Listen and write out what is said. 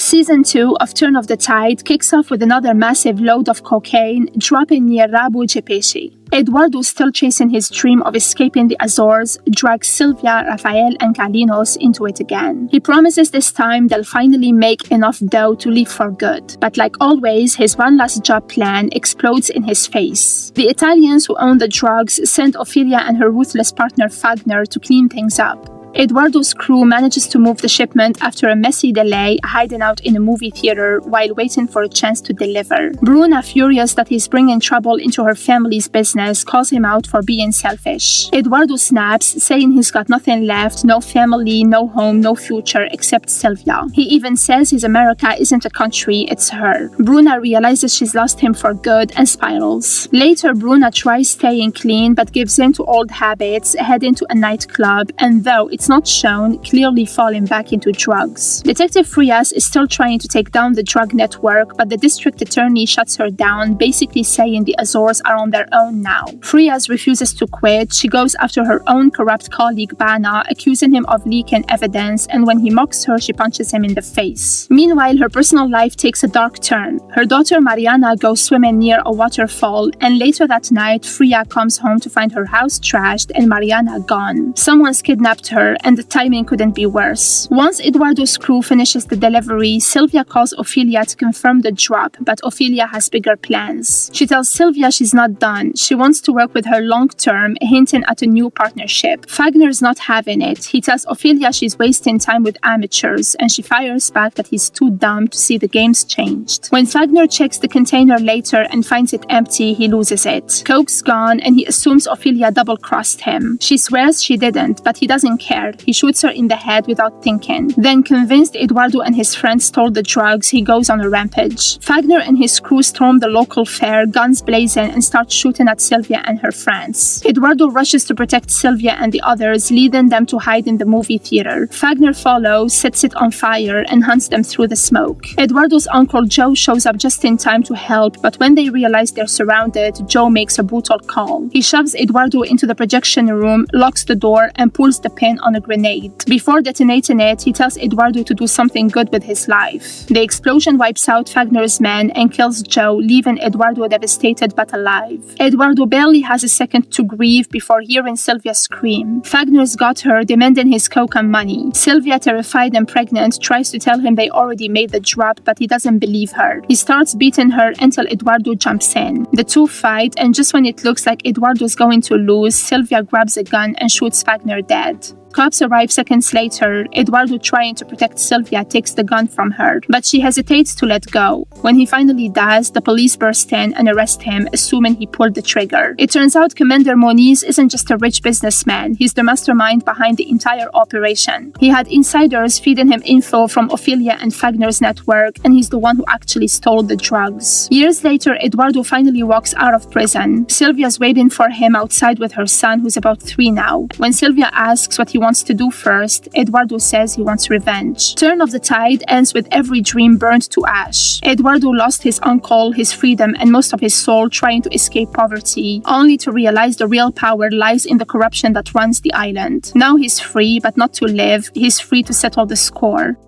Season 2 of Turn of the Tide kicks off with another massive load of cocaine dropping near Rabo, Peixe. Eduardo, still chasing his dream of escaping the Azores, drags Sylvia, Rafael, and Carlinos into it again. He promises this time they'll finally make enough dough to leave for good. But like always, his one last job plan explodes in his face. The Italians who own the drugs send Ophelia and her ruthless partner Fagner to clean things up. Eduardo's crew manages to move the shipment after a messy delay, hiding out in a movie theater while waiting for a chance to deliver. Bruna, furious that he's bringing trouble into her family's business, calls him out for being selfish. Eduardo snaps, saying he's got nothing left, no family, no home, no future except Sylvia. He even says his America isn't a country, it's her. Bruna realizes she's lost him for good and spirals. Later, Bruna tries staying clean but gives in to old habits, heading to a nightclub, and though it's not shown, clearly falling back into drugs. Detective Frias is still trying to take down the drug network, but the district attorney shuts her down, basically saying the Azores are on their own now. Frias refuses to quit. She goes after her own corrupt colleague Bana, accusing him of leaking evidence, and when he mocks her, she punches him in the face. Meanwhile, her personal life takes a dark turn. Her daughter Mariana goes swimming near a waterfall, and later that night, Freya comes home to find her house trashed and Mariana gone. Someone's kidnapped her, and the timing couldn't be worse. Once Eduardo's crew finishes the delivery, Sylvia calls Ophelia to confirm the drop, but Ophelia has bigger plans. She tells Sylvia she's not done. She wants to work with her long-term, hinting at a new partnership. Fagner's not having it. He tells Ophelia she's wasting time with amateurs, and she fires back that he's too dumb to see the game's changed. When Fagner checks the container later and finds it empty, he loses it. Coke's gone, and he assumes Ophelia double-crossed him. She swears she didn't, but he doesn't care. He shoots her in the head without thinking. Then, convinced Eduardo and his friends stole the drugs, he goes on a rampage. Fagner and his crew storm the local fair, guns blazing, and start shooting at Sylvia and her friends. Eduardo rushes to protect Sylvia and the others, leading them to hide in the movie theater. Fagner follows, sets it on fire, and hunts them through the smoke. Eduardo's uncle Joe shows up just in time to help, but when they realize they're surrounded, Joe makes a brutal call. He shoves Eduardo into the projection room, locks the door, and pulls the pin on a grenade. Before detonating it, he tells Eduardo to do something good with his life. The explosion wipes out Fagner's men and kills Joe, leaving Eduardo devastated but alive. Eduardo barely has a second to grieve before hearing Sylvia scream. Fagner's got her, demanding his coke and money. Sylvia, terrified and pregnant, tries to tell him they already made the drop, but he doesn't believe her. He starts beating her until Eduardo jumps in. The two fight, and just when it looks like Eduardo's going to lose, Sylvia grabs a gun and shoots Fagner dead. Cops arrive seconds later. Eduardo, trying to protect Sylvia, takes the gun from her, but she hesitates to let go. When he finally does, the police burst in and arrest him, assuming he pulled the trigger. It turns out Commander Moniz isn't just a rich businessman, he's the mastermind behind the entire operation. He had insiders feeding him info from Ophelia and Fagner's network, and he's the one who actually stole the drugs. Years later, Eduardo finally walks out of prison. Sylvia's waiting for him outside with her son, who's about 3 now. When Sylvia asks what he wants to do first, Eduardo says he wants revenge. Turn of the Tide ends with every dream burned to ash. Eduardo lost his uncle, his freedom, and most of his soul trying to escape poverty, only to realize the real power lies in the corruption that runs the island. Now he's free, but not to live. He's free to settle the score.